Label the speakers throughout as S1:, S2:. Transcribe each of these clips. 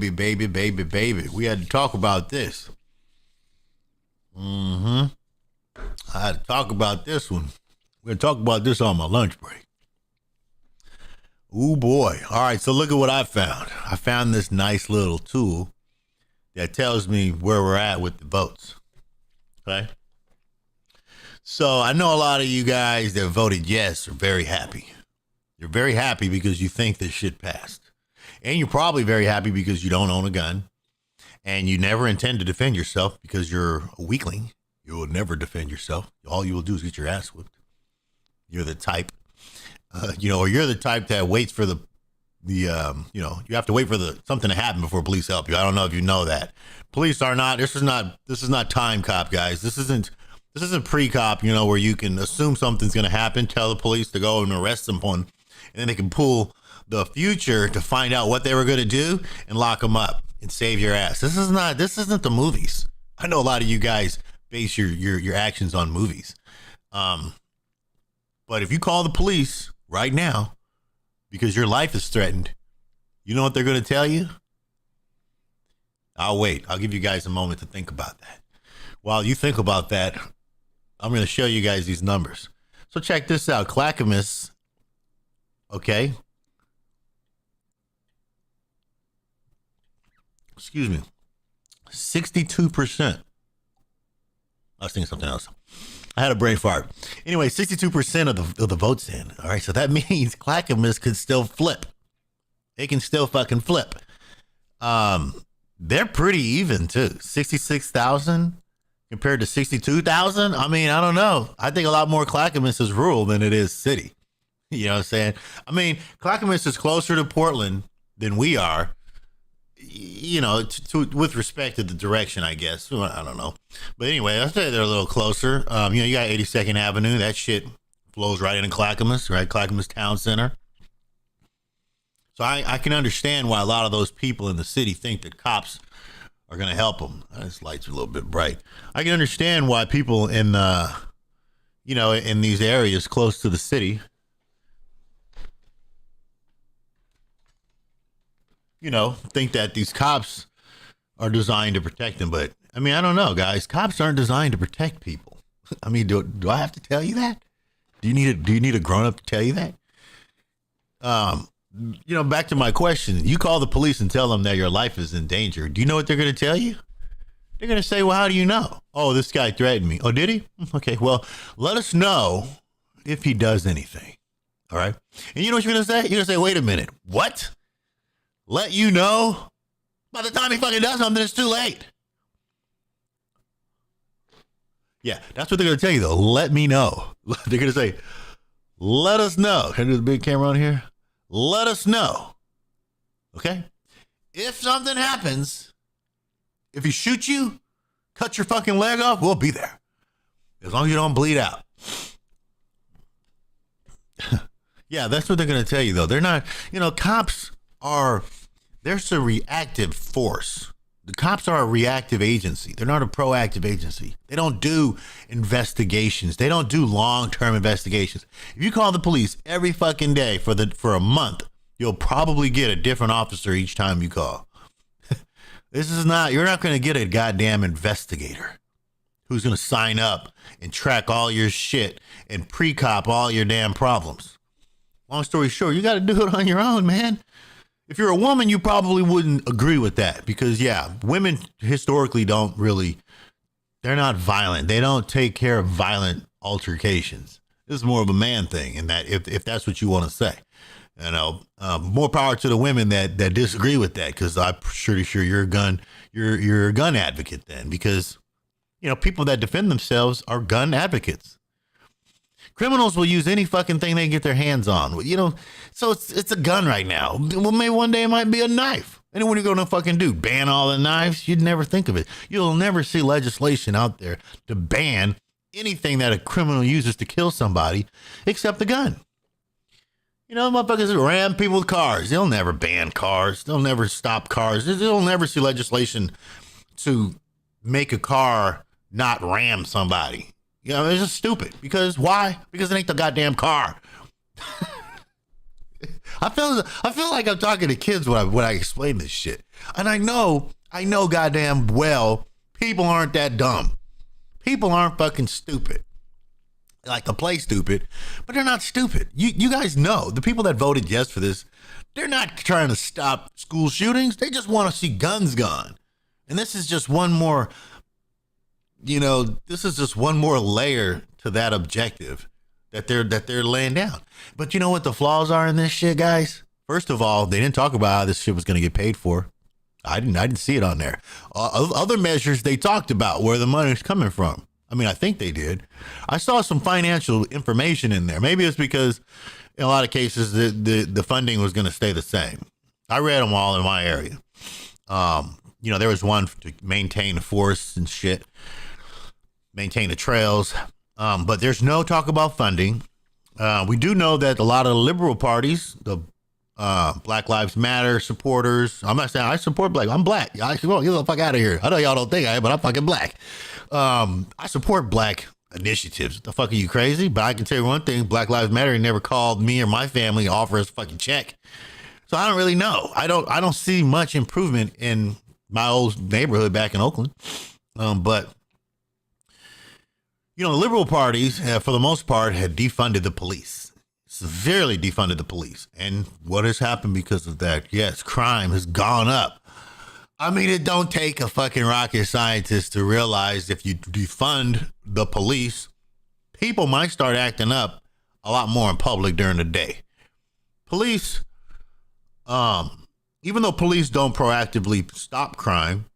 S1: Baby. We had to talk about this. I had to talk about this one. We're going to talk about this on my lunch break. Ooh, boy. All right, so look at what I found. I found this nice little tool that tells me where we're at with the votes. Okay? So I know a lot of you guys that voted yes are very happy. You're very happy because you think this shit passed. And you're probably very happy because you don't own a gun. And you never intend to defend yourself because you're a weakling. You will never defend yourself. All you will do is get your ass whipped. You're the type, or you're the type that waits for you have to wait for something to happen before police help you. I don't know if you know that. Police are not, this is not time cop, guys. This isn't pre-cop, where you can assume something's going to happen, tell the police to go and arrest someone, and then they can pull the future to find out what they were going to do and lock them up and save your ass. This isn't the movies. I know a lot of you guys base your actions on movies. But if you call the police right now because your life is threatened, you know what they're going to tell you? I'll wait. I'll give you guys a moment to think about that. While you think about that, I'm going to show you guys these numbers. So check this out. Clackamas, okay? Excuse me. 62%. I was thinking something else. I had a brain fart. Anyway, 62% of the votes in. All right, so that means Clackamas could still flip. They can still fucking flip. They're pretty even too. 66,000 compared to 62,000. I mean, I don't know. I think a lot more Clackamas is rural than it is city. You know what I'm saying? I mean, Clackamas is closer to Portland than we are. With respect to the direction, I guess. I don't know. But anyway, I'll say they're a little closer. You got 82nd Avenue. That shit flows right into Clackamas, right? Clackamas Town Center. So I can understand why a lot of those people in the city think that cops are going to help them. This light's a little bit bright. I can understand why people in, in these areas close to the city, think that these cops are designed to protect them. But I mean, I don't know, guys. Cops aren't designed to protect people. I mean, do I have to tell you that? Do you need a grown up to tell you that? Back to my question. You call the police and tell them that your life is in danger. Do you know what they're going to tell you? They're going to say, well, how do you know? Oh, this guy threatened me. Oh, did he? Okay, well, let us know if he does anything. All right. And you know what you're going to say? You're going to say, wait a minute. What? Let you know? By the time he fucking does something, it's too late. Yeah, that's what they're going to tell you, though. Let me know. They're going to say, let us know. Can I do the big camera on here? Let us know. Okay? If something happens, if he shoots you, cut your fucking leg off, we'll be there. As long as you don't bleed out. Yeah, that's what they're going to tell you, though. They're not, cops are... There's a reactive force. The cops are a reactive agency. They're not a proactive agency. They don't do investigations. They don't do long-term investigations. If you call the police every fucking day for a month, you'll probably get a different officer each time you call. You're not going to get a goddamn investigator who's going to sign up and track all your shit and pre-cop all your damn problems. Long story short, you got to do it on your own, man. If you're a woman, you probably wouldn't agree with that because, yeah, women historically they're not violent. They don't take care of violent altercations. This is more of a man thing, and that if that's what you want to say. More power to the women that disagree with that because I'm pretty sure you're a gun advocate then because, people that defend themselves are gun advocates. Criminals will use any fucking thing they can get their hands on. So it's a gun right now. Well, maybe one day it might be a knife. And what are you going to fucking do? Ban all the knives? You'd never think of it. You'll never see legislation out there to ban anything that a criminal uses to kill somebody except a gun. Motherfuckers ram people with cars. They'll never ban cars. They'll never stop cars. They'll never see legislation to make a car not ram somebody. It's just stupid. Because why? Because it ain't the goddamn car. I feel like I'm talking to kids when I explain this shit. And I know goddamn well people aren't that dumb. People aren't fucking stupid. Like to play stupid, but they're not stupid. You guys know the people that voted yes for this, they're not trying to stop school shootings. They just want to see guns gone. And this is just one more, this is just one more layer to that objective that they're laying down. But you know what the flaws are in this shit, guys? First of all, they didn't talk about how this shit was going to get paid for. I didn't see it on there. Other measures they talked about where the money's coming from. I mean, I think they did. I saw some financial information in there. Maybe it's because in a lot of cases the funding was going to stay the same. I read them all in my area. There was one to maintain the forests and shit, maintain the trails. But there's no talk about funding. We do know that a lot of the liberal parties, the Black Lives Matter supporters. I'm not saying I support black. I'm black. Get the fuck out of here. I know y'all don't think I am, but I'm fucking black. I support black initiatives. What the fuck are you, crazy? But I can tell you one thing: Black Lives Matter never called me or my family to offer us a fucking check. So I don't really know. I don't see much improvement in my old neighborhood back in Oakland. But the liberal parties, for the most part, had defunded the police, severely defunded the police. And what has happened because of that? Yes, crime has gone up. I mean, it don't take a fucking rocket scientist to realize if you defund the police, people might start acting up a lot more in public during the day. Police, even though police don't proactively stop crime,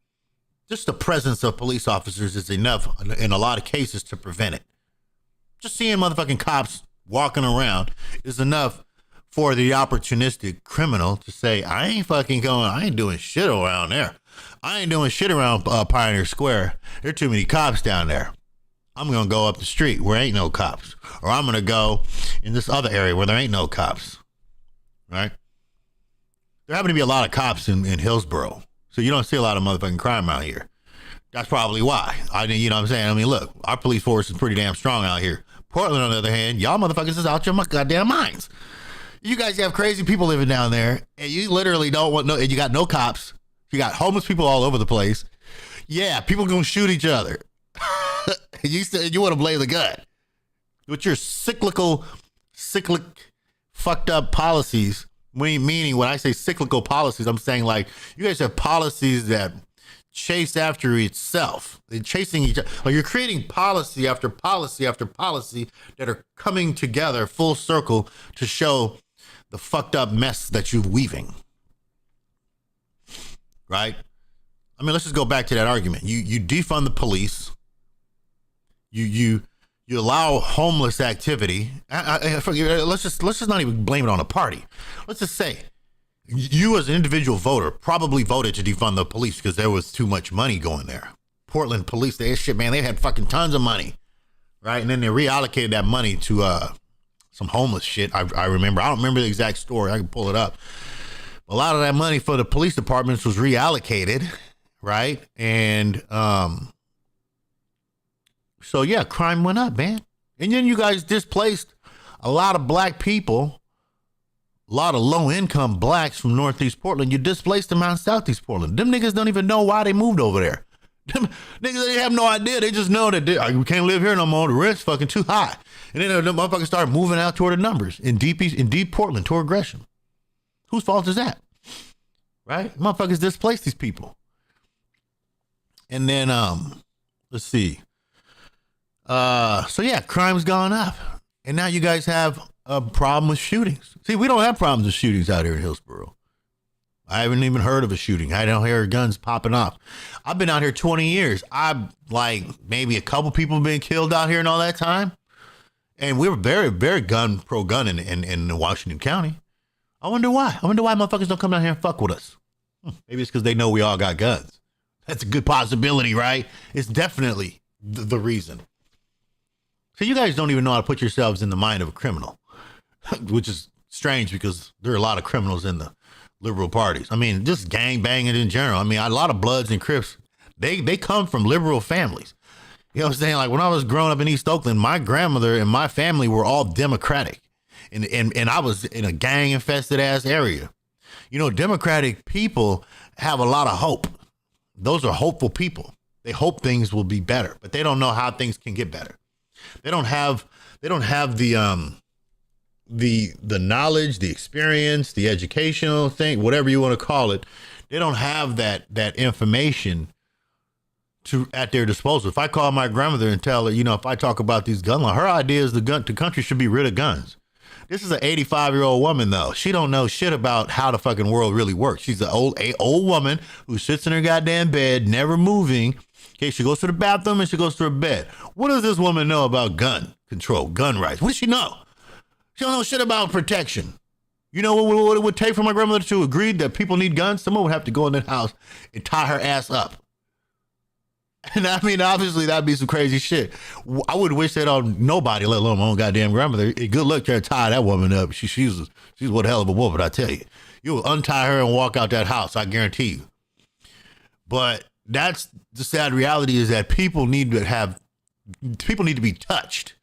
S1: just the presence of police officers is enough in a lot of cases to prevent it. Just seeing motherfucking cops walking around is enough for the opportunistic criminal to say, I ain't doing shit around there. I ain't doing shit around Pioneer Square. There are too many cops down there. I'm going to go up the street where ain't no cops. Or I'm going to go in this other area where there ain't no cops. Right? There happen to be a lot of cops in Hillsboro. So you don't see a lot of motherfucking crime out here. That's probably why. You know what I'm saying? I mean, look, our police force is pretty damn strong out here. Portland, on the other hand, y'all motherfuckers is out your goddamn minds. You guys have crazy people living down there, and you literally don't want and you got no cops. You got homeless people all over the place. Yeah, people gonna shoot each other. You want to blame the gun. With your cyclic, fucked up policies, meaning when I say cyclical policies, I'm saying like you guys have policies that chase after itself. They're chasing each other. Like you're creating policy after policy after policy that are coming together full circle to show the fucked up mess that you're weaving. Right? I mean, let's just go back to that argument. You defund the police. You allow homeless activity. Let's just not even blame it on a party. Let's just say you as an individual voter probably voted to defund the police because there was too much money going there. Portland police, they had fucking tons of money, right? And then they reallocated that money to some homeless shit. I remember. I don't remember the exact story. I can pull it up. A lot of that money for the police departments was reallocated, right? And so yeah, crime went up, man. And then you guys displaced a lot of black people, a lot of low-income blacks from Northeast Portland. You displaced them out in Southeast Portland. Them niggas don't even know why they moved over there. Them niggas, they have no idea. They just know that we can't live here no more. The rent's fucking too high. And then the motherfuckers started moving out toward the numbers in deep Portland, toward Gresham. Whose fault is that? Right? Motherfuckers displaced these people. And then, let's see. So yeah, crime's gone up. And now you guys have a problem with shootings. See, we don't have problems with shootings out here in Hillsboro. I haven't even heard of a shooting. I don't hear guns popping off. I've been out here 20 years. I've maybe a couple people been killed out here in all that time. And we were very, very pro-gun in Washington County. I wonder why. I wonder why motherfuckers don't come down here and fuck with us. Maybe it's because they know we all got guns. That's a good possibility, right? It's definitely the reason. So you guys don't even know how to put yourselves in the mind of a criminal, which is strange because there are a lot of criminals in the liberal parties. I mean, just gang banging in general. I mean, a lot of Bloods and Crips, they come from liberal families. You know what I'm saying? Like when I was growing up in East Oakland, my grandmother and my family were all Democratic. And I was in a gang infested ass area. You know, Democratic people have a lot of hope. Those are hopeful people. They hope things will be better, but they don't know how things can get better. They don't have the knowledge, the experience, the educational thing, whatever you want to call it. They don't have that information at their disposal. If I call my grandmother and tell her, you know, if I talk about these gun laws, her idea is the country should be rid of guns. This is an 85-year-old woman, though. She don't know shit about how the fucking world really works. She's an old woman who sits in her goddamn bed, never moving. Okay, she goes to the bathroom and she goes to her bed. What does this woman know about gun control, gun rights? What does she know? She don't know shit about protection. You know what it would take for my grandmother to agree that people need guns? Someone would have to go in that house and tie her ass up. And I mean, obviously, that'd be some crazy shit. I would wish that on nobody, let alone my own goddamn grandmother. Good luck trying to tie that woman up. She's one hell of a woman, I tell you. You will untie her and walk out that house, I guarantee you. But that's the sad reality, is that people need to be touched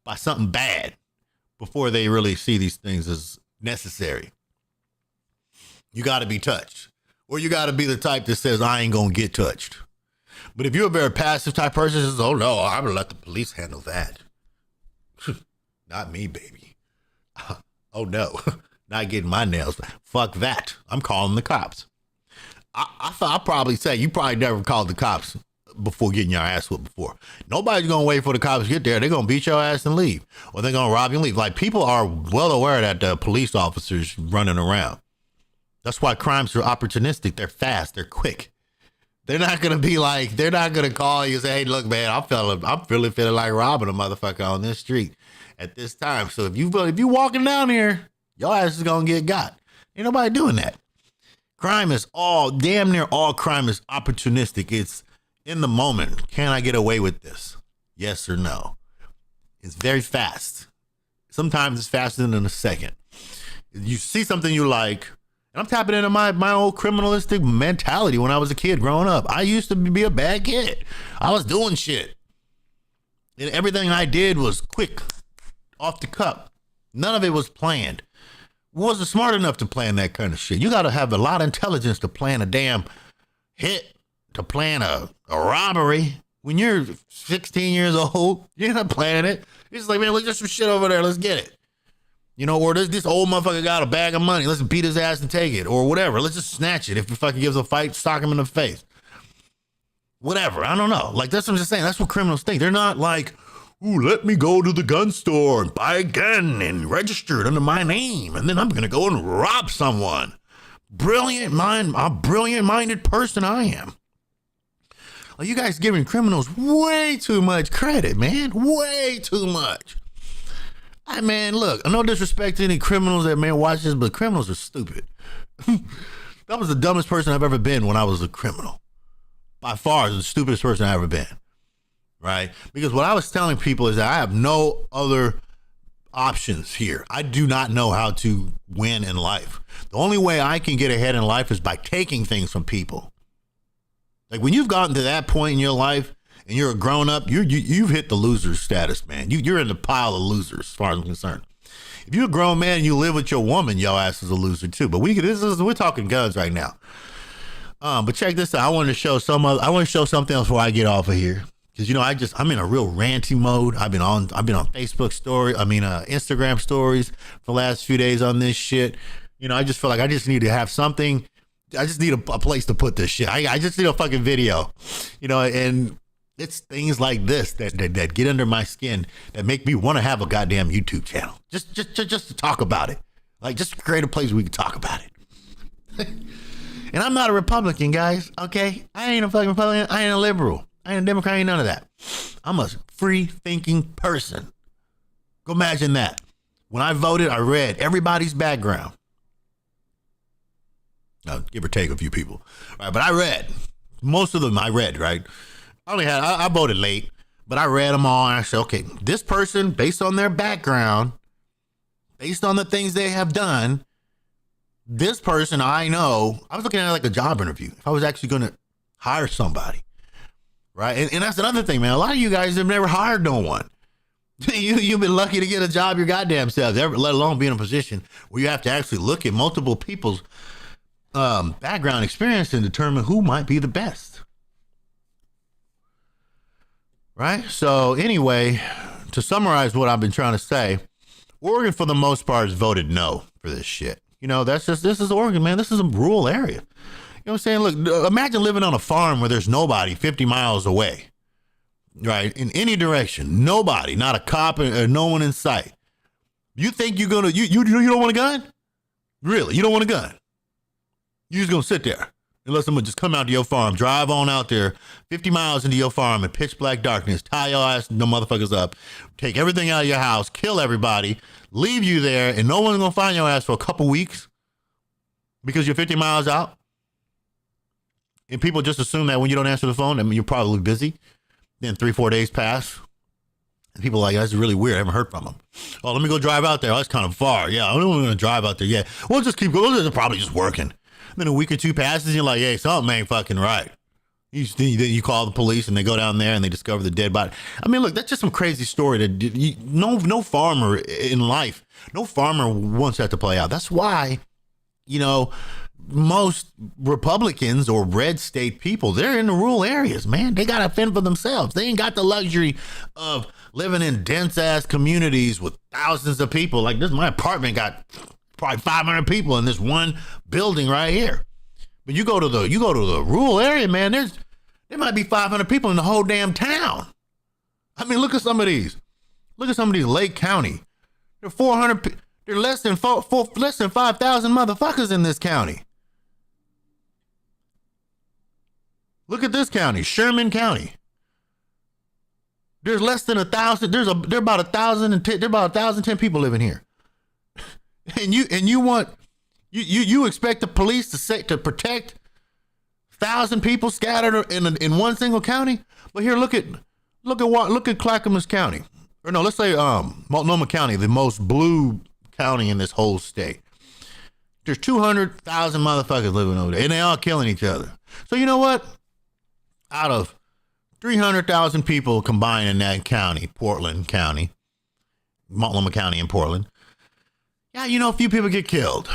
S1: by something bad before they really see these things as necessary. You got to be touched, or you got to be the type that says, I ain't going to get touched. But if you're a very passive type person, says, oh no, I'm going to let the police handle that. Not me, baby. Oh no, not getting my nails. Fuck that. I'm calling the cops. I'll probably say, you probably never called the cops before getting your ass whooped before. Nobody's going to wait for the cops to get there. They're going to beat your ass and leave. Or they're going to rob you and leave. Like, people are well aware that the police officers running around. That's why crimes are opportunistic. They're fast. They're quick. They're not going to be like, they're not going to call you and say, hey, look, man, I'm really feeling like robbing a motherfucker on this street at this time. So if you walking down here, your ass is going to get got. Ain't nobody doing that. Crime is damn near all crime is opportunistic. It's in the moment. Can I get away with this? Yes or no? It's very fast. Sometimes it's faster than a second. You see something you like, and I'm tapping into my old criminalistic mentality when I was a kid growing up. I used to be a bad kid. I was doing shit. And everything I did was quick, off the cup. None of it was planned. Wasn't smart enough to plan that kind of shit. You got to have a lot of intelligence to plan a damn hit, to plan a robbery. When you're 16 years old, you're not planning it. You're just like, man, look, there's some shit over there. Let's get it. You know, or this old motherfucker got a bag of money. Let's beat his ass and take it, or whatever. Let's just snatch it. If he fucking gives a fight, sock him in the face. Whatever. I don't know. Like, that's what I'm just saying. That's what criminals think. They're not like, ooh, let me go to the gun store and buy a gun and register it under my name, and then I'm going to go and rob someone. A brilliant-minded person I am. Like, you guys giving criminals way too much credit, man. Way too much. Man, look, no disrespect to any criminals that may watch this, but criminals are stupid. That was the dumbest person I've ever been when I was a criminal. By far, the stupidest person I've ever been. Right? Because what I was telling people is that I have no other options here. I do not know how to win in life. The only way I can get ahead in life is by taking things from people. Like, when you've gotten to that point in your life and you're a grown up, you've hit the loser status, man. You're in the pile of losers, as far as I'm concerned. If you're a grown man and you live with your woman, your ass is a loser too. But we're talking guns right now. But check this out. I want to show something else before I get off of here. Cause you know, I'm in a real ranty mode. I've been on Facebook Instagram stories for the last few days on this shit. You know, I just feel like I just need to have something. I just need a place to put this shit. I just need a fucking video, you know, and it's things like this that get under my skin that make me want to have a goddamn YouTube channel. Just to talk about it. Like, just create a place where we can talk about it. And I'm not a Republican, guys. Okay. I ain't a fucking Republican. I ain't a liberal. I ain't a Democrat, ain't none of that. I'm a free-thinking person. Go imagine that. When I voted, I read everybody's background. Give or take a few people. Right, but I read. Most of them I read, right? I voted late, but I read them all, and I said, okay, this person, based on their background, based on the things they have done, this person I know, I was looking at it like a job interview. If I was actually going to hire somebody. Right. And that's another thing, man. A lot of you guys have never hired no one. You've been lucky to get a job your goddamn self, let alone be in a position where you have to actually look at multiple people's background experience and determine who might be the best. Right? So anyway, to summarize what I've been trying to say, Oregon for the most part has voted no for this shit. This is Oregon, man. This is a rural area. You know what I'm saying? Look, imagine living on a farm where there's nobody 50 miles away. Right, in any direction, nobody, not a cop or no one in sight. You think you're gonna you don't want a gun? Really, you don't want a gun? You're just gonna sit there and let someone just come out to your farm, drive on out there, 50 miles into your farm in pitch black darkness, tie your ass, no motherfuckers up, take everything out of your house, kill everybody, leave you there, and no one's gonna find your ass for a couple weeks because you're 50 miles out, and people just assume that when you don't answer the phone, I mean, you're probably busy. Then 3-4 days pass. And people are like, that's really weird. I haven't heard from them. Oh, let me go drive out there. Oh, that's kind of far. Yeah, I don't want to drive out there yet. We'll just keep going. They're probably just working. And then a week or two passes, and you're like, hey, something ain't fucking right. You call the police, and they go down there, and they discover the dead body. I mean, look, that's just some crazy story that no farmer in life, no farmer wants that to play out. That's why, most Republicans or red state people, they're in the rural areas, man. They got to fend for themselves. They ain't got the luxury of living in dense ass communities with thousands of people. Like this, my apartment got probably 500 people in this one building right here. But you go to the rural area, man, there might be 500 people in the whole damn town. I mean, look at some of these. Look at some of these Lake County. There are 400. There are less than 5,000 motherfuckers in this county. Look at this county, Sherman County. There's less than 1,000. There are about 1,010. There are about 1,010 people living here. And you expect the police to protect 1,000 people scattered in one single county? But here, look at Clackamas County, or no, let's say Multnomah County, the most blue county in this whole state. There's 200,000 motherfuckers living over there, and they all killing each other. So you know what? Out of 300,000 people combined in that county, Portland County, Multnomah County and Portland, yeah, a few people get killed.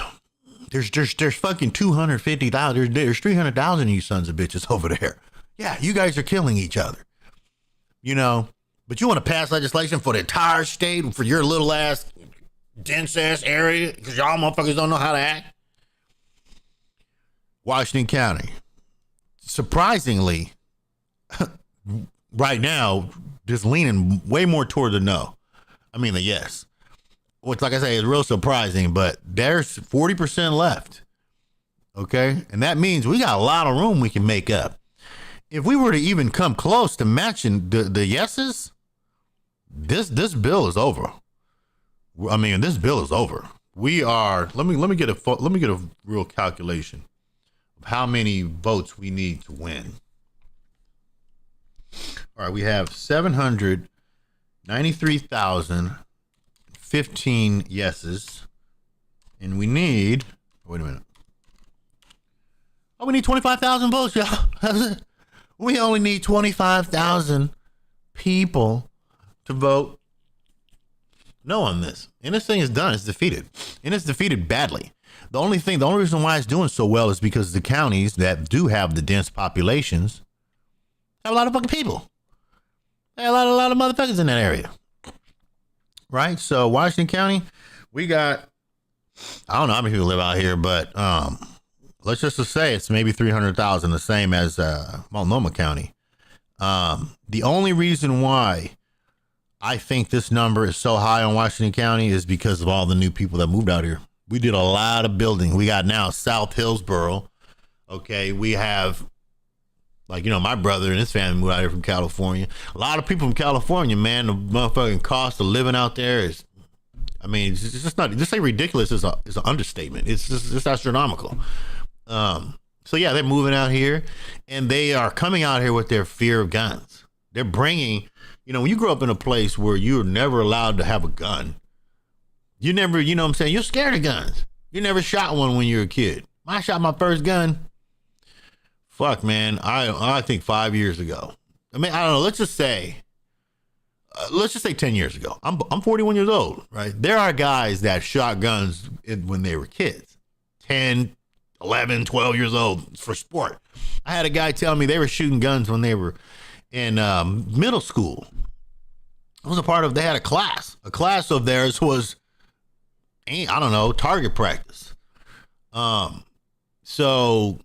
S1: There's fucking 250,000. There's 300,000 of you sons of bitches over there. Yeah, you guys are killing each other. But you want to pass legislation for the entire state, for your little ass, dense ass area, because y'all motherfuckers don't know how to act? Washington County. Surprisingly, right now, just leaning way more toward the no. I mean the yes. Which, like I say, is real surprising, but there's 40% left. Okay? And that means we got a lot of room we can make up. If we were to even come close to matching the yeses, this bill is over. I mean, this bill is over. We are, let me get a real calculation of how many votes we need to win. All right, we have 793,015 yeses, and we need, wait a minute. Oh, we need 25,000 votes, y'all. We only need 25,000 people to vote no on this. And this thing is done. It's defeated. And it's defeated badly. The only reason why it's doing so well is because the counties that do have the dense populations have a lot of fucking people. They have a lot of motherfuckers in that area. Right? So Washington County, we got, I don't know how many people live out here, but let's just say it's maybe 300,000, the same as Multnomah County. The only reason why I think this number is so high on Washington County is because of all the new people that moved out here. We did a lot of building. We got now South Hillsboro. Okay, we have, my brother and his family moved out here from California. A lot of people from California, man. The motherfucking cost of living out there is, it's just not, just say ridiculous is an understatement. It's just astronomical. So yeah, they're moving out here, and they are coming out here with their fear of guns. They're bringing, when you grow up in a place where you're never allowed to have a gun, you never, you're scared of guns. You never shot one when you were a kid. I shot my first gun. Fuck, man. I think 5 years ago. I don't know. Let's just say let's just say 10 years ago. I'm 41 years old, right? There are guys that shot guns when they were kids, 10, 11, 12 years old for sport. I had a guy tell me they were shooting guns when they were in middle school. It was they had a class. A class of theirs was, I don't know, target practice. So,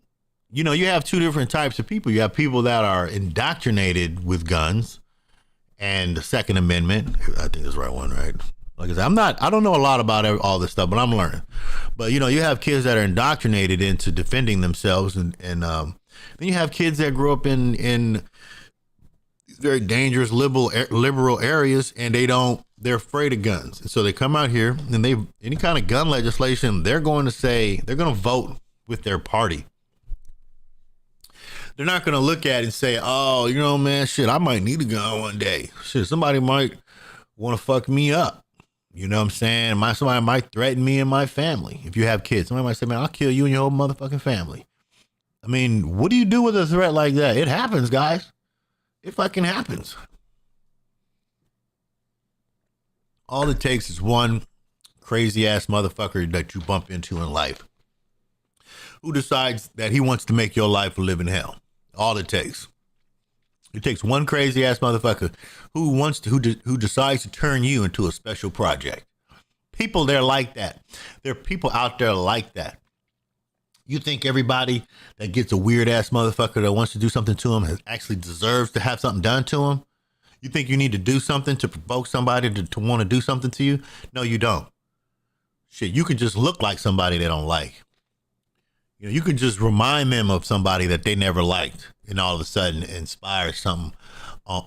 S1: you have two different types of people. You have people that are indoctrinated with guns and the Second Amendment. I think that's the right one, right? Like I said, I don't know a lot about all this stuff, but I'm learning. But, you have kids that are indoctrinated into defending themselves. And then you have kids that grew up in very dangerous liberal areas, and they're afraid of guns. And so they come out here and any kind of gun legislation, they're going to vote with their party. They're not going to look at it and say, oh, man, shit, I might need a gun one day. Shit, somebody might want to fuck me up. You know what I'm saying? Somebody might threaten me and my family. If you have kids, somebody might say, man, I'll kill you and your whole motherfucking family. I mean, what do you do with a threat like that? It happens, guys. It fucking happens. All it takes is one crazy ass motherfucker that you bump into in life who decides that he wants to make your life a living hell. All it takes. It takes one crazy ass motherfucker who decides to turn you into a special project. People, they're like that. There are people out there like that. You think everybody that gets a weird ass motherfucker that wants to do something to him actually deserves to have something done to him? You think you need to do something to provoke somebody to want to do something to you? No, you don't. Shit, you can just look like somebody they don't like. You can just remind them of somebody that they never liked, and all of a sudden inspire something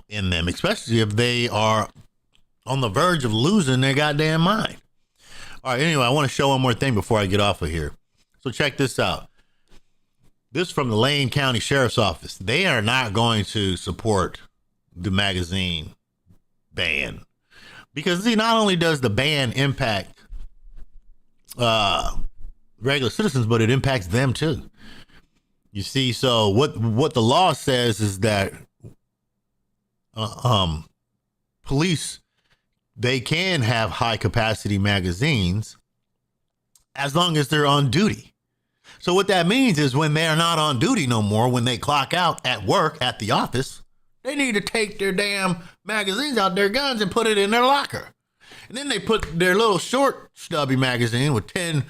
S1: in them, especially if they are on the verge of losing their goddamn mind. All right, anyway, I want to show one more thing before I get off of here. So check this out. This from the Linn County Sheriff's Office. They are not going to support the magazine ban because, see, not only does the ban impact regular citizens, but it impacts them too. You see, so what the law says is that police, they can have high capacity magazines as long as they're on duty. So what that means is when they're not on duty no more, when they clock out at work at the office, they need to take their damn magazines out, their guns, and put it in their locker. And then they put their little short stubby magazine with 10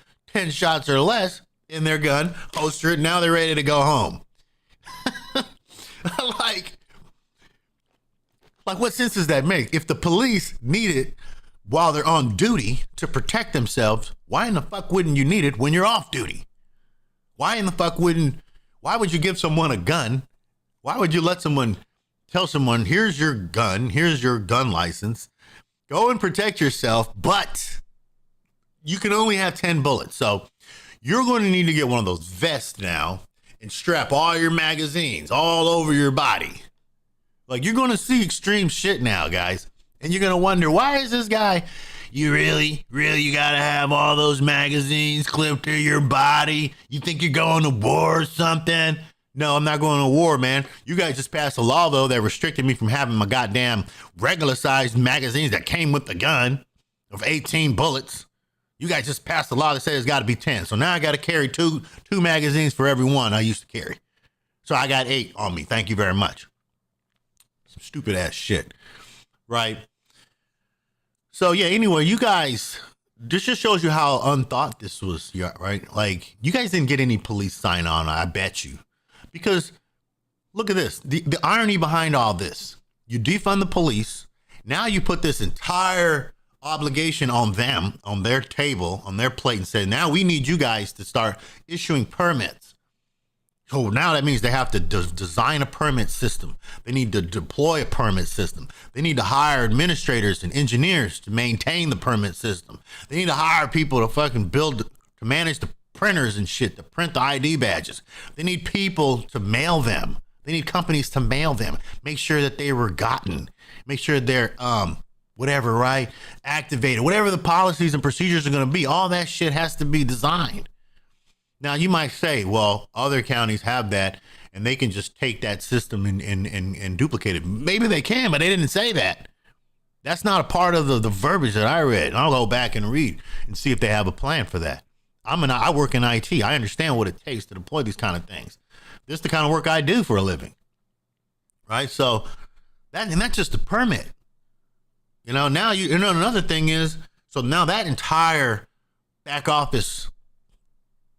S1: shots or less in their gun, holster it, now they're ready to go home. like what sense does that make? If the police need it while they're on duty to protect themselves, why in the fuck wouldn't you need it when you're off duty? Why would you give someone a gun? Why would you tell someone, here's your gun license, go and protect yourself, but you can only have 10 bullets. So you're going to need to get one of those vests now and strap all your magazines all over your body. Like, you're going to see extreme shit now, guys. And you're going to wonder, why is this guy, you really got to have all those magazines clipped to your body? You think you're going to war or something? No, I'm not going to war, man. You guys just passed a law, though, that restricted me from having my goddamn regular sized magazines that came with the gun of 18 bullets. You guys just passed a law that says it's got to be 10. So now I got to carry two magazines for every one I used to carry. So I got 8 on me. Thank you very much. Some stupid ass shit. Right? So yeah, anyway, you guys, this just shows you how unthought this was, right? Like, you guys didn't get any police sign on, I bet you. Because look at this. The irony behind all this. You defund the police. Now you put this entire obligation on them, on their table, on their plate, and say, now we need you guys to start issuing permits. So now that means they have to design a permit system. They need to deploy a permit system. They need to hire administrators and engineers to maintain the permit system. They need to hire people to fucking to manage the printers and shit, to print the ID badges. They need people to mail them. They need companies to mail them. Make sure that they were gotten. Make sure they're, whatever, right? Activated, whatever the policies and procedures are going to be, all that shit has to be designed. Now, you might say, well, other counties have that and they can just take that system and duplicate it. Maybe they can, but they didn't say that. That's not a part of the verbiage that I read. I'll go back and read and see if they have a plan for that. I work in IT. I understand what it takes to deploy these kind of things. This is the kind of work I do for a living, right? So that's just a permit. Now another thing is, so now that entire back office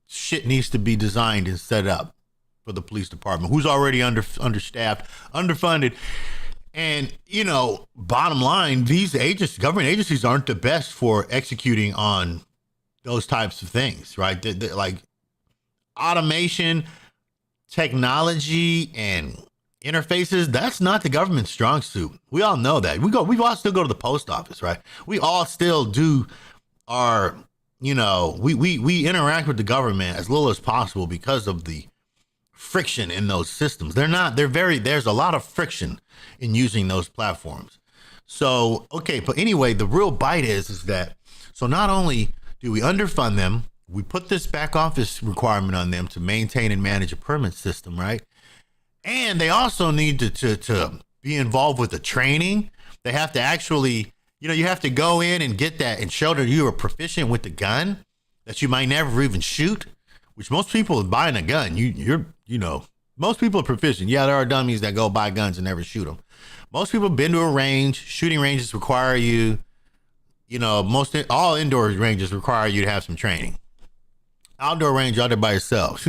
S1: shit needs to be designed and set up for the police department, who's already understaffed, underfunded. And, bottom line, these government agencies aren't the best for executing on those types of things, right? They're like automation, technology, and interfaces. That's not the government's strong suit. We all know that. We all still go to the post office, right? We all still do our, we interact with the government as little as possible because of the friction in those systems. There's a lot of friction in using those platforms. So, okay, but anyway, the real bite is that, so not only do we underfund them, we put this back office requirement on them to maintain and manage a permit system, right? And they also need to be involved with the training. They have to actually, you have to go in and get that and show that you are proficient with the gun, that you might never even shoot, which most people buying a gun, most people are proficient. Yeah, there are dummies that go buy guns and never shoot them. Most people have been to a range. Shooting ranges require you, all indoor ranges require you to have some training. Outdoor range, out there by yourself.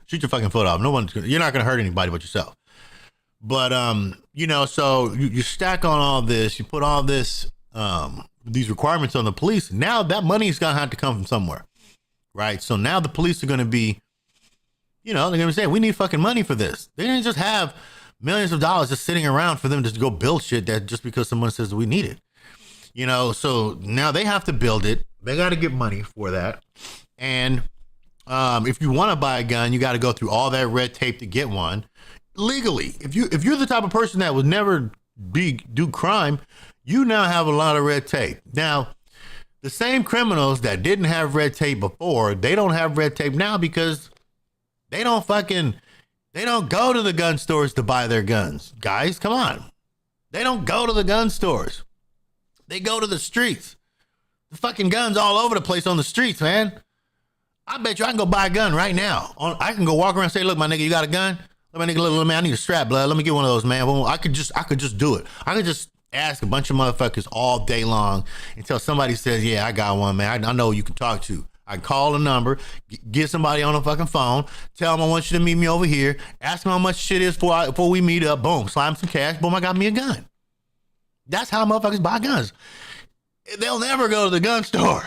S1: Shoot your fucking foot off. You're not going to hurt anybody but yourself. But, so you stack on all this, you put all this, these requirements on the police. Now that money is going to have to come from somewhere, right? So now the police are going to be, they're going to say, we need fucking money for this. They didn't just have millions of dollars just sitting around for them to go build shit that just because someone says we need it. So now they have to build it. They got to get money for that. And if you want to buy a gun, you got to go through all that red tape to get one legally. If you're the type of person that would never do crime, you now have a lot of red tape. Now, the same criminals that didn't have red tape before, they don't have red tape now because they don't go to the gun stores to buy their guns. Guys, come on. They don't go to the gun stores. They go to the streets. The fucking guns all over the place on the streets, man. I bet you I can go buy a gun right now. I can go walk around and say, look, my nigga, you got a gun? Look, my nigga, look, man, I need a strap, blood. Let me get one of those, man. Well, I could just do it. I could just ask a bunch of motherfuckers all day long until somebody says, yeah, I got one, man. I know who you can talk to. I call a number, get somebody on the fucking phone, tell them I want you to meet me over here, ask them how much shit is before we meet up, boom, slide them some cash, boom, I got me a gun. That's how motherfuckers buy guns. They'll never go to the gun store.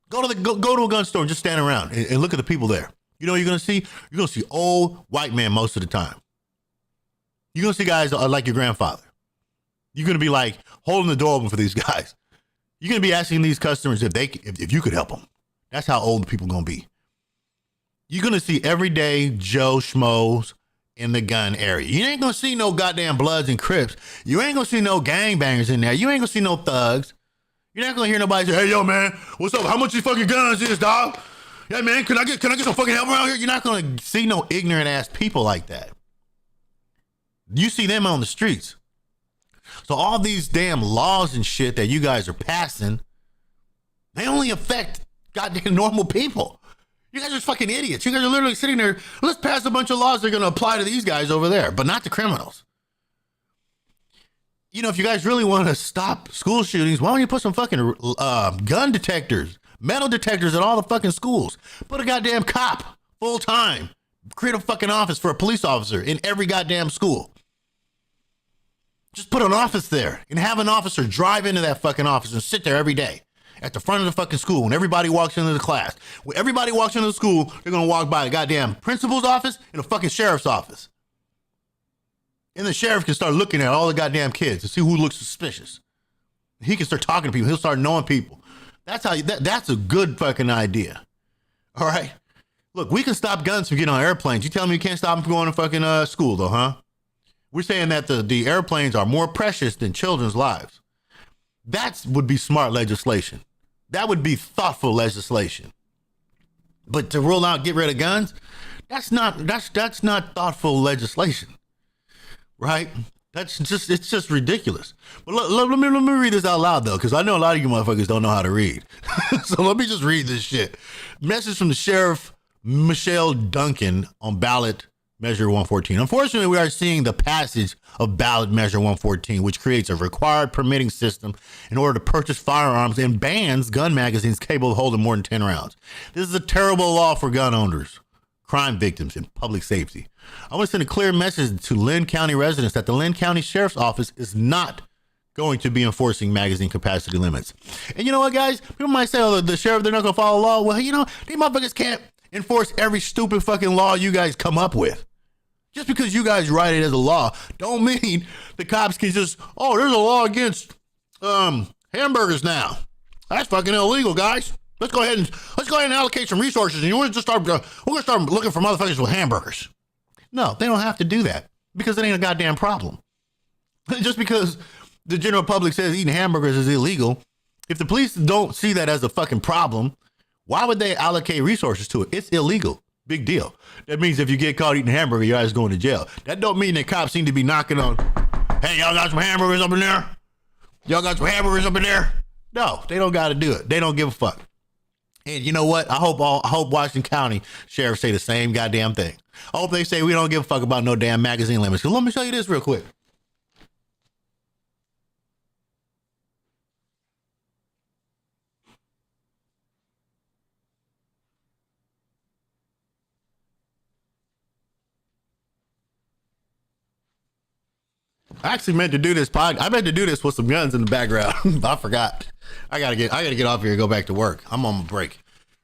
S1: Go to a gun store and just stand around and look at the people there. You know what you're going to see? You're going to see old white men most of the time. You're going to see guys like your grandfather. You're going to be like holding the door open for these guys. You're going to be asking these customers if you could help them. That's how old the people going to be. You're going to see everyday Joe Schmoes in the gun area. You ain't going to see no goddamn Bloods and Crips. You ain't going to see no gangbangers in there. You ain't going to see no thugs. You're not going to hear nobody say, hey, yo, man, what's up? How much these fucking guns is, dog? Yeah, man, can I get some fucking help around here? You're not going to see no ignorant ass people like that. You see them on the streets. So all these damn laws and shit that you guys are passing, they only affect goddamn normal people. You guys are fucking idiots. You guys are literally sitting there, let's pass a bunch of laws that are going to apply to these guys over there, but not the criminals. If you guys really want to stop school shootings, why don't you put some fucking gun detectors, metal detectors at all the fucking schools? Put a goddamn cop full time. Create a fucking office for a police officer in every goddamn school. Just put an office there and have an officer drive into that fucking office and sit there every day at the front of the fucking school when everybody walks into the class. When everybody walks into the school, they're going to walk by the goddamn principal's office and the fucking sheriff's office. And the sheriff can start looking at all the goddamn kids to see who looks suspicious. He can start talking to people. He'll start knowing people. That's a good fucking idea. All right. Look, we can stop guns from getting on airplanes. You tell me you can't stop them from going to fucking school though, huh? We're saying that the airplanes are more precious than children's lives. That would be smart legislation. That would be thoughtful legislation. But to rule out, get rid of guns, that's not thoughtful legislation. Right? It's just ridiculous. But let me read this out loud though, because I know a lot of you motherfuckers don't know how to read. So let me just read this shit. Message from the Sheriff Michelle Duncan on ballot measure 114. Unfortunately, we are seeing the passage of ballot measure 114, which creates a required permitting system in order to purchase firearms and bans gun magazines capable of holding more than 10 rounds. This is a terrible law for gun owners, crime victims, and public safety. I want to send a clear message to Linn County residents that the Linn County Sheriff's Office is not going to be enforcing magazine capacity limits. And you know what, guys? People might say, oh, the sheriff, they're not going to follow the law. Well, you know, these motherfuckers can't enforce every stupid fucking law you guys come up with. Just because you guys write it as a law don't mean the cops can just, oh, there's a law against hamburgers now. That's fucking illegal, guys. Let's go ahead and allocate some resources, and we're gonna start looking for motherfuckers with hamburgers. No, they don't have to do that because it ain't a goddamn problem. Just because the general public says eating hamburgers is illegal, if the police don't see that as a fucking problem, why would they allocate resources to it? It's illegal. Big deal. That means if you get caught eating hamburger, your ass going to jail. That don't mean that cops seem to be knocking on, hey, y'all got some hamburgers up in there? Y'all got some hamburgers up in there? No, they don't got to do it. They don't give a fuck. And you know what? I hope Washington County sheriffs say the same goddamn thing. I hope they say we don't give a fuck about no damn magazine limits. Because let me show you this real quick. I actually meant to do this I meant to do this with some guns in the background. I forgot. I gotta get off here and go back to work. I'm on my break.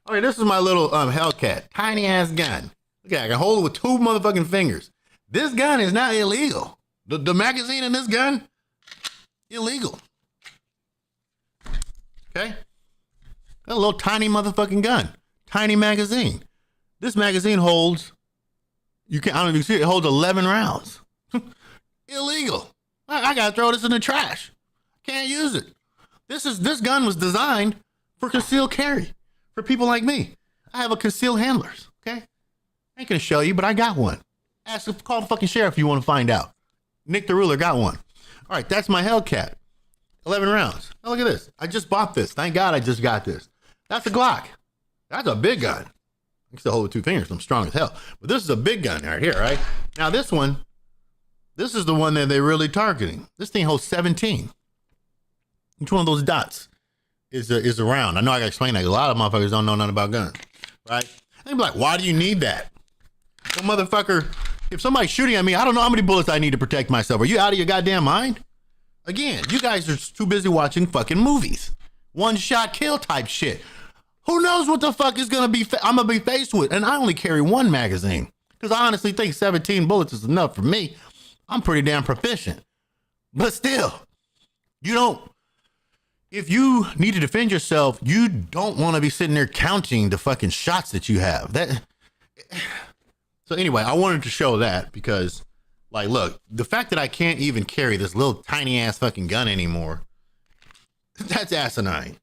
S1: All right, this is my little Hellcat, tiny ass gun. Okay, I can hold it with 2 motherfucking fingers. This gun is not illegal. The magazine in this gun, illegal. Okay, got a little tiny motherfucking gun, tiny magazine. This magazine holds, I don't know if you see it, holds 11 rounds. Illegal. I gotta throw this in the trash. Can't use it. This gun was designed for concealed carry for people like me. I have a concealed handlers. Okay, I ain't gonna show you, but I got one. Call the fucking sheriff if you want to find out. Nick the Ruler got one. All right, that's my Hellcat. 11 rounds. Now look at this. I just bought this. Thank God I just got this. That's a Glock. That's a big gun. I can still hold it with 2 fingers. I'm strong as hell. But this is a big gun right here, right? Now this is the one that they're really targeting. This thing holds 17. Each one of those dots is a round. I know I gotta explain that. A lot of motherfuckers don't know nothing about guns, right? They be like, why do you need that? Well, motherfucker, if somebody's shooting at me, I don't know how many bullets I need to protect myself. Are you out of your goddamn mind? Again, you guys are too busy watching fucking movies. One shot kill type shit. Who knows what the fuck is I'm gonna be faced with? And I only carry 1 magazine because I honestly think 17 bullets is enough for me. I'm pretty damn proficient. But still, if you need to defend yourself, you don't want to be sitting there counting the fucking shots that you have. So anyway, I wanted to show that because, like, look, the fact that I can't even carry this little tiny ass fucking gun anymore, that's asinine,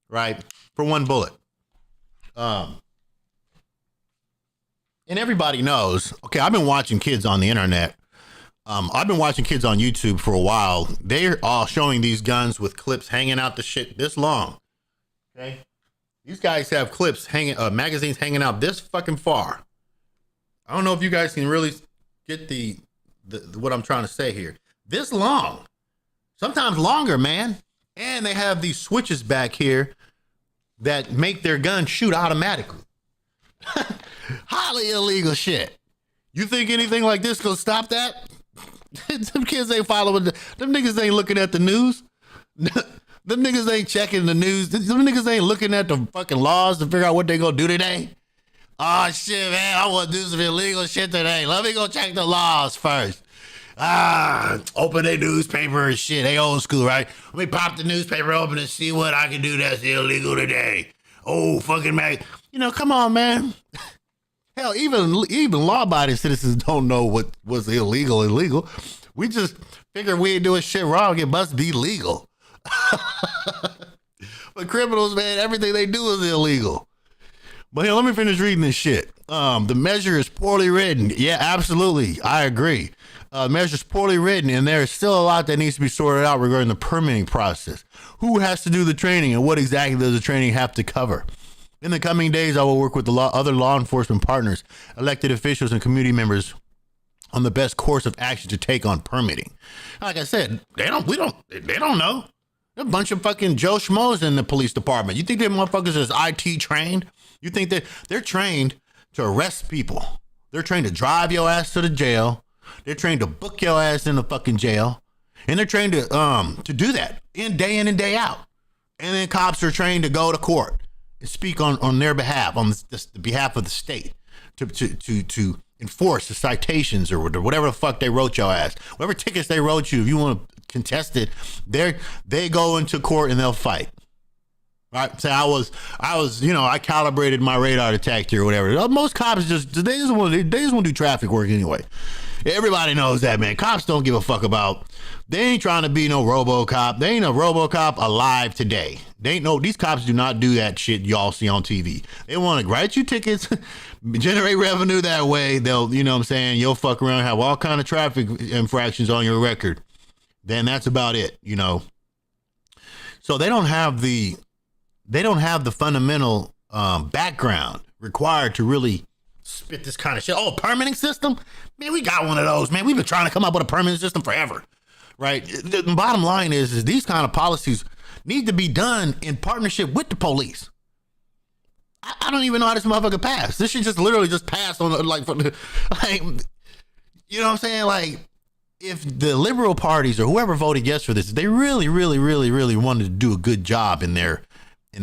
S1: right? For 1 bullet. And everybody knows, okay, I've been watching kids on the internet. I've been watching kids on YouTube for a while. They're all showing these guns with clips hanging out the shit this long. Okay. These guys have clips magazines hanging out this fucking far. I don't know if you guys can really get the what I'm trying to say here. This long, sometimes longer, man. And they have these switches back here that make their gun shoot automatically. Highly illegal shit. You think anything like this gonna stop that? Them kids ain't following them niggas ain't looking at the news. Them niggas ain't checking the news. Them niggas ain't looking at the fucking laws to figure out what they gonna do today. Oh shit, man, I want to do some illegal shit today. Let me go check the laws first. Open a newspaper and shit. They old school, right? Let me pop the newspaper open and see what I can do that's illegal today. Oh, fucking man. Come on, man. Hell, even law-abiding citizens don't know what was illegal. We just figure we ain't doing shit wrong. It must be legal. But criminals, man, everything they do is illegal. But here, let me finish reading this shit. The measure is poorly written. Yeah, absolutely. I agree. Measure is poorly written, and there is still a lot that needs to be sorted out regarding the permitting process. Who has to do the training, and what exactly does the training have to cover? In the coming days, I will work with the other law enforcement partners, elected officials, and community members on the best course of action to take on permitting. Like I said, they don't know. They're a bunch of fucking Joe Schmoes in the police department. You think they motherfuckers is IT trained? You think that they're trained to arrest people? They're trained to drive your ass to the jail. They're trained to book your ass in the fucking jail. And they're trained to do that in and day out. And then cops are trained to go to court and speak on their behalf, on the behalf of the state, to enforce the citations or whatever the fuck they wrote your ass. Whatever tickets they wrote you, if you want to contest it, they go into court and they'll fight. Right? So I was, I calibrated my radar detector or whatever. Most cops they just want to do traffic work anyway. Everybody knows that, man. Cops don't give a fuck about. They ain't trying to be no RoboCop. They ain't a RoboCop alive today. These cops do not do that shit y'all see on TV. They want to write you tickets, generate revenue that way. They'll, you know what I'm saying, you'll fuck around, have all kind of traffic infractions on your record. Then that's about it, you know. So they don't have the fundamental background required to really spit this kind of shit. Oh, permitting system? Man, we got one of those, man. We've been trying to come up with a permitting system forever, right? The bottom line is these kind of policies need to be done in partnership with the police. I don't even know how this motherfucker passed. This shit just literally just passed on, like, you know what I'm saying? Like, if the liberal parties or whoever voted yes for this, they really, really, really, really wanted to do a good job in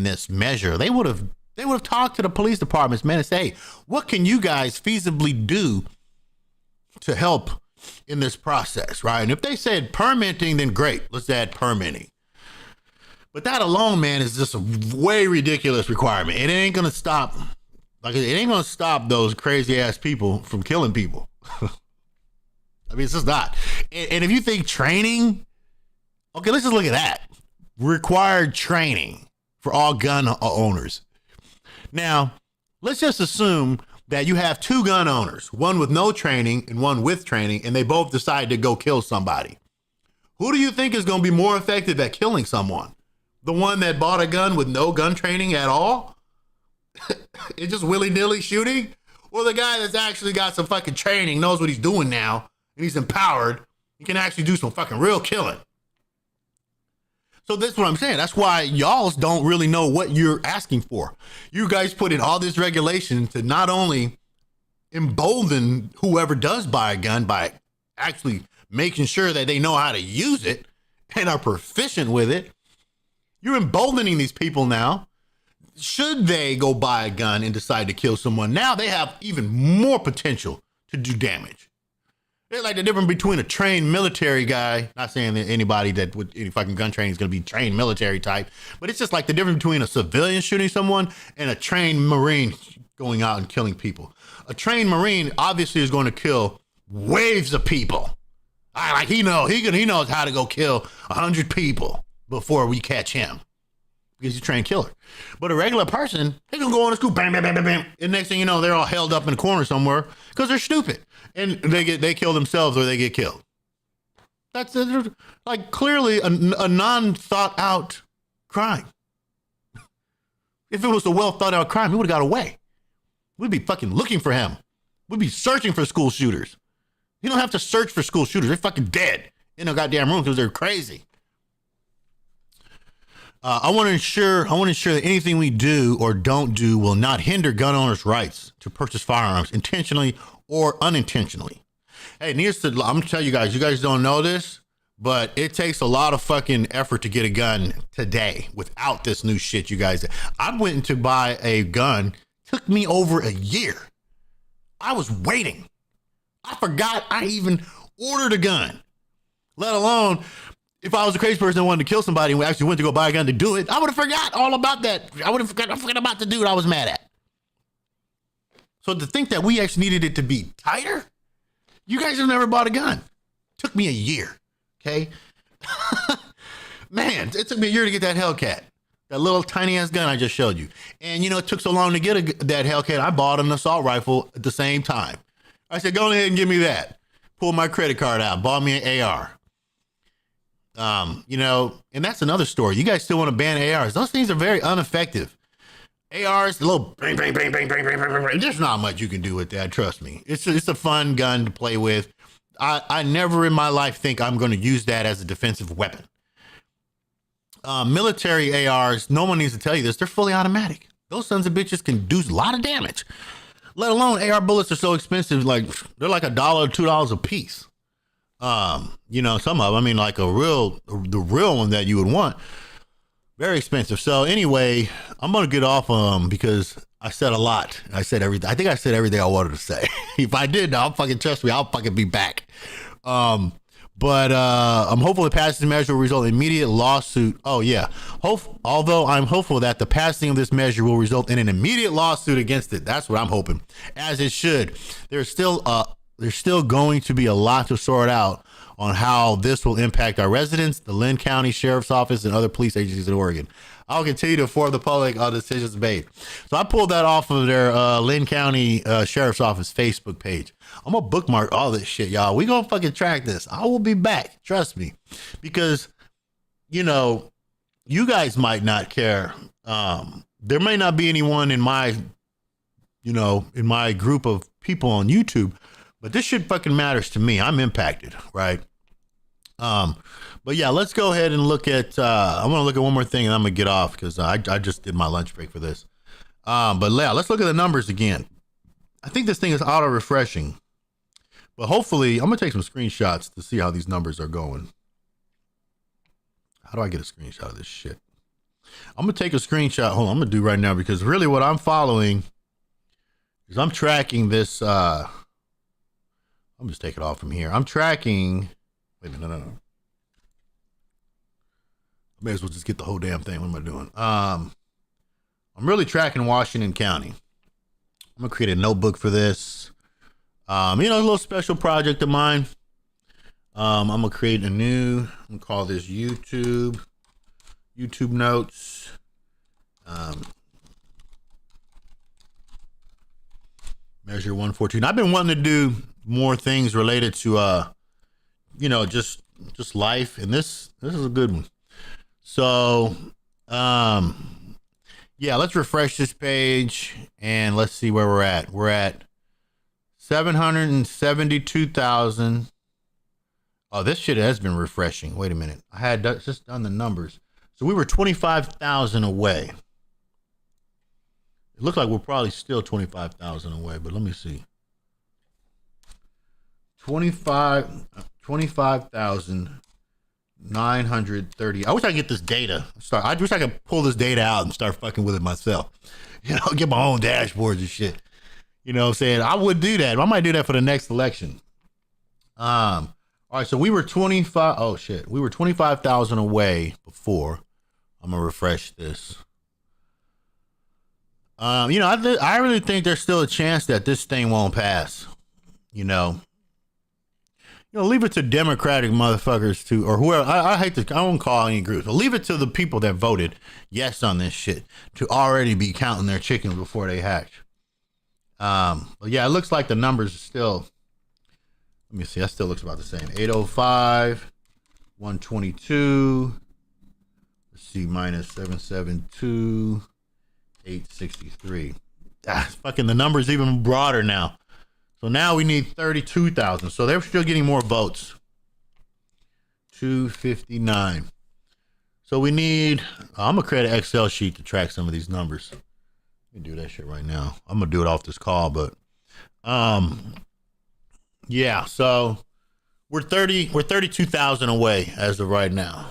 S1: this measure, they would have talked to the police departments, man, and say, hey, what can you guys feasibly do to help in this process, right? And if they said permitting, then great, let's add permitting. But that alone, man, is just a way ridiculous requirement. It ain't gonna stop, those crazy ass people from killing people. I mean, it's just not. And if you think training, okay, let's just look at that. Required training for all gun owners. Now, let's just assume that you have two gun owners, one with no training and one with training, and they both decide to go kill somebody. Who do you think is going to be more effective at killing someone? The one that bought a gun with no gun training at all? It's just willy-nilly shooting? Or the guy that's actually got some fucking training, knows what he's doing now, and he's empowered, he can actually do some fucking real killing. So that's what I'm saying. That's why y'all don't really know what you're asking for. You guys put in all this regulation to not only embolden whoever does buy a gun by actually making sure that they know how to use it and are proficient with it. You're emboldening these people now. Should they go buy a gun and decide to kill someone, now they have even more potential to do damage. It's like the difference between a trained military guy, not saying that anybody that with any fucking gun training is going to be trained military type, but it's just like the difference between a civilian shooting someone and a trained Marine going out and killing people. A trained Marine obviously is going to kill waves of people. Like he knows how to go kill 100 people before we catch him because he's a trained killer. But a regular person, they can go on to school, bam, bam, bam, bam, bam, and next thing you know, they're all held up in a corner somewhere because they're stupid. And they kill themselves or they get killed. That's like clearly a non-thought out crime. If it was a well thought out crime, he would have got away. We'd be fucking looking for him. We'd be searching for school shooters. You don't have to search for school shooters. They're fucking dead in a goddamn room because they're crazy. I want to ensure that anything we do or don't do will not hinder gun owners' rights to purchase firearms intentionally or unintentionally. Hey, I'm gonna tell you guys don't know this, but it takes a lot of fucking effort to get a gun today without this new shit, you guys. I went to buy a gun, took me over a year. I was waiting. I forgot I even ordered a gun, let alone if I was a crazy person that wanted to kill somebody and we actually went to go buy a gun to do it, I would have forgot all about that. I forgot about the dude I was mad at. So to think that we actually needed it to be tighter, you guys have never bought a gun. Took me a year, okay? Man, it took me a year to get that Hellcat. That little tiny ass gun I just showed you. And you know, it took so long to get that Hellcat. I bought an assault rifle at the same time. I said, go ahead and give me that. Pull my credit card out. Bought me an AR. You know, and that's another story. You guys still want to ban ARs. Those things are very ineffective. ARs, a little bang, bang, bang, bang, bang, bang, bang, bang. There's not much you can do with that. Trust me. It's a fun gun to play with. I never in my life think I'm going to use that as a defensive weapon. Military ARs, no one needs to tell you this. They're fully automatic. Those sons of bitches can do a lot of damage. Let alone AR bullets are so expensive. Like they're like $1 or $2 a piece. You know, some of them, I mean, like the real one that you would want, very expensive. So anyway, I'm going to get off because I said a lot. I said everything. I think I said everything I wanted to say. If I did, I'll fucking trust me. I'll fucking be back. But I'm hopeful the passing measure will result in immediate lawsuit. Oh yeah. Although I'm hopeful that the passing of this measure will result in an immediate lawsuit against it. That's what I'm hoping, as it should. There's still going to be a lot to sort out on how this will impact our residents, the Linn County Sheriff's Office, and other police agencies in Oregon. I'll continue to inform the public on decisions made. So I pulled that off of their Linn County Sheriff's Office Facebook page. I'm going to bookmark all this shit, y'all. We going to fucking track this. I will be back. Trust me. Because, you know, you guys might not care. There may not be anyone in my group of people on YouTube, but this shit fucking matters to me. I'm impacted, right? But yeah, let's go ahead and look at, I want to look at one more thing and I'm going to get off because I just did my lunch break for this. But yeah, let's look at the numbers again. I think this thing is auto refreshing, but hopefully I'm going to take some screenshots to see how these numbers are going. How do I get a screenshot of this shit? I'm going to take a screenshot. Hold on, I'm going to do right now because really what I'm following is I'm tracking this, I'm just take it off from here. I'm tracking, wait a minute, no. I may as well just get the whole damn thing. What am I doing? I'm really tracking Washington County. I'm gonna create a notebook for this. A little special project of mine. I'm gonna create I'm gonna call this YouTube notes. Measure 114. I've been wanting to do more things related to just life, and this is a good one. So yeah, let's refresh this page and let's see where we're at. We're at 772,000. Oh, this shit has been refreshing. Wait a minute, I had just done the numbers. So we were 25,000 away. It looks like we're probably still 25,000 away, but let me see. 25,930. I wish I could get this data. I wish I could pull this data out and start fucking with it myself. Get my own dashboards and shit. You know what I'm saying? I would do that. I might do that for the next election. All right, so we were 25. Oh shit. We were 25,000 away before. I'm gonna refresh this. I really think there's still a chance that this thing won't pass. Leave it to Democratic motherfuckers to, or whoever. I won't call any groups, but leave it to the people that voted yes on this shit to already be counting their chickens before they hatch. But yeah, it looks like the numbers are still, let me see, that still looks about the same. 805, 122, let's see, minus 772, 863. Fucking the number's even broader now. So now we need 32,000. So they're still getting more votes. 259. So we need, I'm going to create an Excel sheet to track some of these numbers. Let me do that shit right now. I'm going to do it off this call, but yeah, so we're 32,000 away as of right now.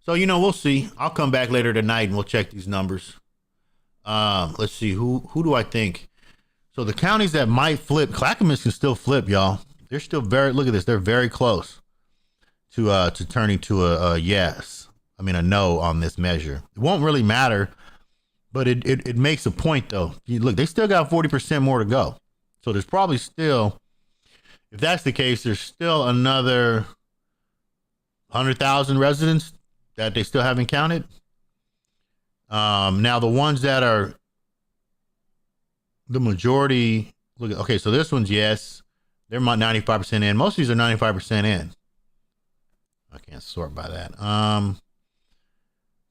S1: So, we'll see. I'll come back later tonight and we'll check these numbers. Let's see, who do I think? So the counties that might flip, Clackamas can still flip, y'all. They're still look at this. They're very close to turning to a no on this measure. It won't really matter, but it makes a point though. Look, they still got 40% more to go. So there's probably still, if that's the case, there's still another 100,000 residents that they still haven't counted. Now the ones that are the majority, look, okay, so this one's yes. They're 95% in. Most of these are 95% in. I can't sort by that.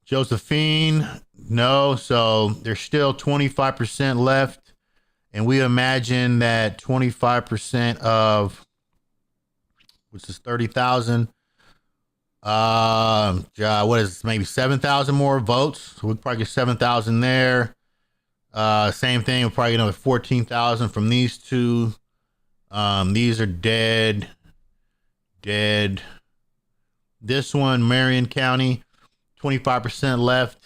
S1: Josephine, no. So there's still 25% left. And we imagine that 25% of, which is 30,000, what is this, maybe 7,000 more votes. So we'll probably get 7,000 there. Same thing, we'll probably get another 14,000 from these two. These are dead. This one, Marion County, 25% left.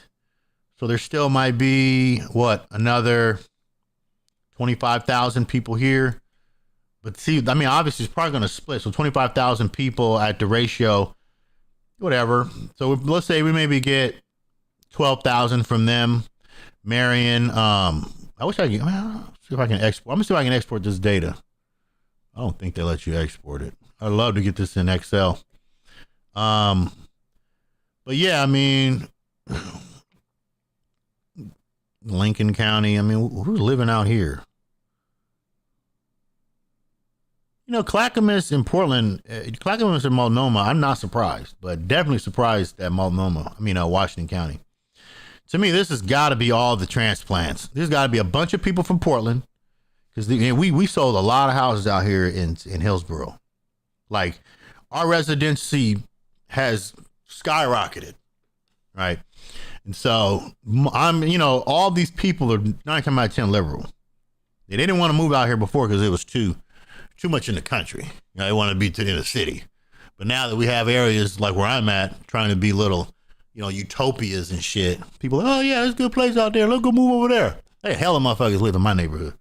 S1: So there still might be, another 25,000 people here. But see, I mean, obviously it's probably going to split. So 25,000 people at the ratio, whatever. So let's say we maybe get 12,000 from them. Marion, I wish I could, see if I can export. I'm going to see if I can export this data. I don't think they let you export it. I'd love to get this in Excel. But yeah, I mean, Lincoln County, I mean, who's living out here? You know, Clackamas in Portland, Clackamas and Multnomah, I'm not surprised, but definitely surprised at Washington County. To me, this has got to be all the transplants. There's got to be a bunch of people from Portland, because we sold a lot of houses out here in Hillsboro. Like, our residency has skyrocketed, right? And so all these people are 9 times out of 10 liberal. They didn't want to move out here before because it was too much in the country. They wanted to be in the city. But now that we have areas like where I'm at, trying to be little, utopias and shit, people are, oh yeah, there's a good place out there. Let's go move over there. Hey, hell of motherfuckers live in my neighborhood.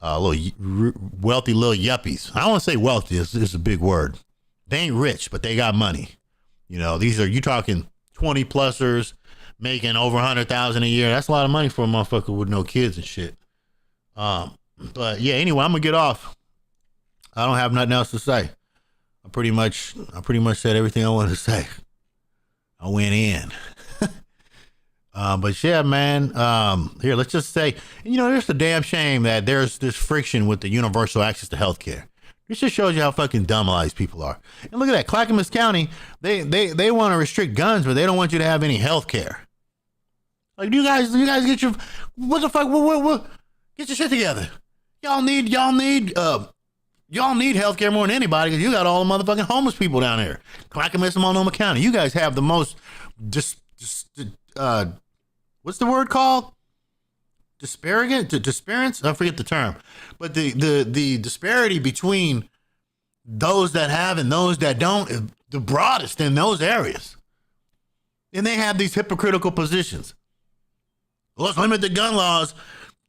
S1: Little wealthy little yuppies. I don't want to say wealthy. It's a big word. They ain't rich, but they got money. These are, you talking 20 plusers making over 100,000 a year. That's a lot of money for a motherfucker with no kids and shit. But yeah, anyway, I'm gonna get off. I don't have nothing else to say. I pretty much said everything I wanted to say. I went in. But yeah, man, here, let's just say, it's a damn shame that there's this friction with the universal access to healthcare. This just shows you how fucking dumb a lot of these people are. And look at that, Clackamas County, they want to restrict guns, but they don't want you to have any healthcare. Like, you guys get your, what the fuck, what, get your shit together. Y'all need healthcare more than anybody, because you got all the motherfucking homeless people down there. Clackamas and Multnomah County, you guys have the most, what's the word called? Disparance? I forget the term. But the disparity between those that have and those that don't is the broadest in those areas. And they have these hypocritical positions. Let's limit the gun laws.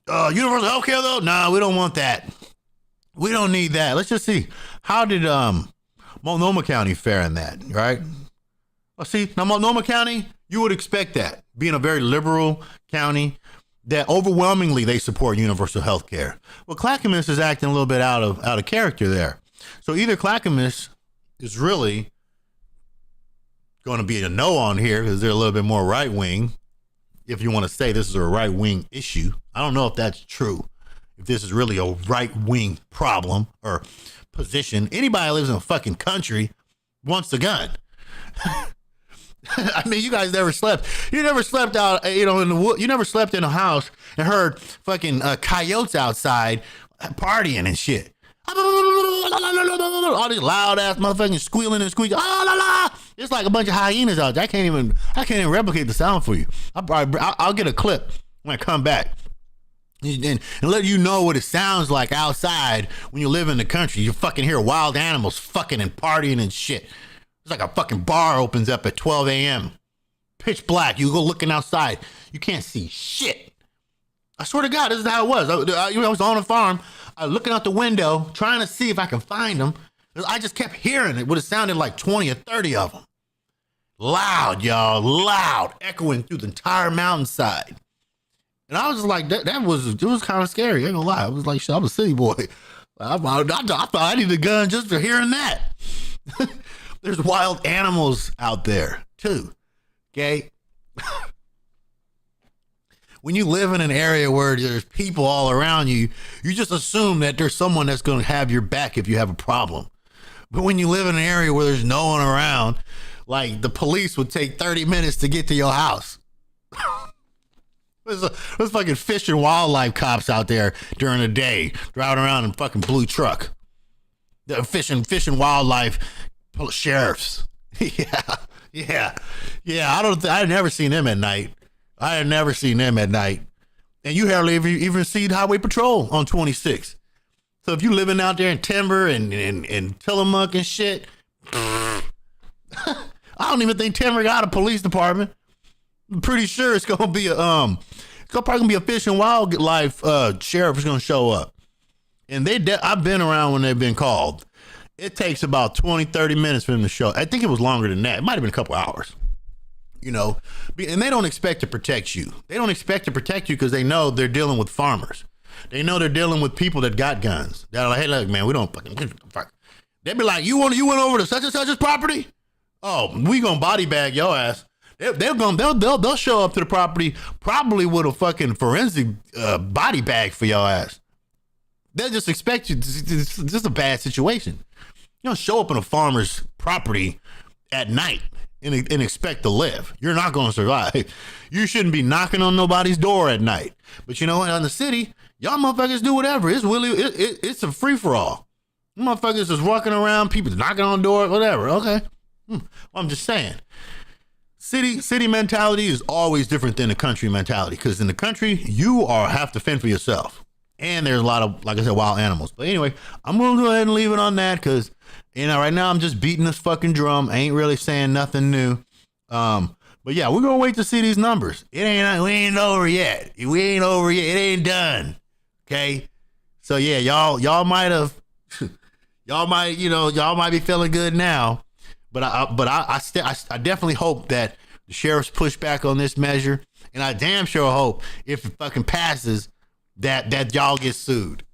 S1: Universal health care, though? Nah, we don't want that. We don't need that. Let's just see. How did Multnomah County fare in that, right? Well, see, now Multnomah County, you would expect that, being a very liberal county, that overwhelmingly they support universal health care. Well, Clackamas is acting a little bit out of character there. So either Clackamas is really going to be a no on here because they're a little bit more right wing, if you want to say this is a right wing issue. I don't know if that's true, if this is really a right wing problem or position. Anybody who lives in a fucking country wants the gun. I mean, you guys never slept. You never slept out, in the wood. You never slept in a house and heard fucking coyotes outside partying and shit. All these loud ass motherfucking squealing and squeaking. It's like a bunch of hyenas out there. I can't even replicate the sound for you. I'll get a clip when I come back. And let you know what it sounds like outside when you live in the country. You fucking hear wild animals fucking and partying and shit. It's like a fucking bar opens up at 12 a.m. Pitch black. You go looking outside. You can't see shit. I swear to God, this is how it was. I was on a farm. I was looking out the window, trying to see if I can find them. I just kept hearing it. Would have sounded like 20 or 30 of them. Loud, y'all. Loud. Echoing through the entire mountainside. And I was just like, it was kind of scary. I ain't gonna lie. I was like, shit, I'm a city boy. I thought I needed a gun just for hearing that. There's wild animals out there too. Okay. when you live in an area where there's people all around you, you just assume that there's someone that's going to have your back if you have a problem. But when you live in an area where there's no one around, like the police would take 30 minutes to get to your house. There's fucking fish and wildlife cops out there during the day driving around in fucking blue truck. The fish and wildlife sheriffs. Yeah. I never seen them at night. And you hardly even see Highway Patrol on 26. So if you living out there in Timber and Tillamook and shit, I don't even think Timber got a police department. I'm pretty sure it's gonna be probably gonna be a fish and wildlife sheriff is gonna show up. And I've been around when they've been called. It takes about 20, 30 minutes for them to show. I think it was longer than that. It might have been a couple hours. You know, and they don't expect to protect you. They don't expect to protect you because they know they're dealing with farmers. They know they're dealing with people that got guns. They're like, hey, look, man, we don't fucking fuck. They'd be like, you went over to such and such's property? Oh, we gonna body bag your ass. They'll show up to the property probably with a fucking forensic body bag for your ass. They'll just expect you. It's just a bad situation. You don't show up on a farmer's property at night and expect to live. You're not going to survive. You shouldn't be knocking on nobody's door at night. But you know what? In the city, y'all motherfuckers do whatever. It's a free for all. Motherfuckers just walking around, people knocking on doors, whatever. Okay, well, I'm just saying. City mentality is always different than the country mentality, because in the country you have to fend for yourself, and there's a lot of, like I said, wild animals. But anyway, I'm gonna go ahead and leave it on that, because right now I'm just beating this fucking drum. I ain't really saying nothing new. But yeah, we're gonna wait to see these numbers. We ain't over yet. It ain't done. Okay. So yeah, y'all might have, y'all might be feeling good now. But I definitely hope that the sheriffs push back on this measure, and I damn sure hope if it fucking passes that y'all get sued.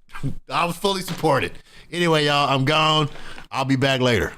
S1: I was fully supported. Anyway, y'all, I'm gone. I'll be back later.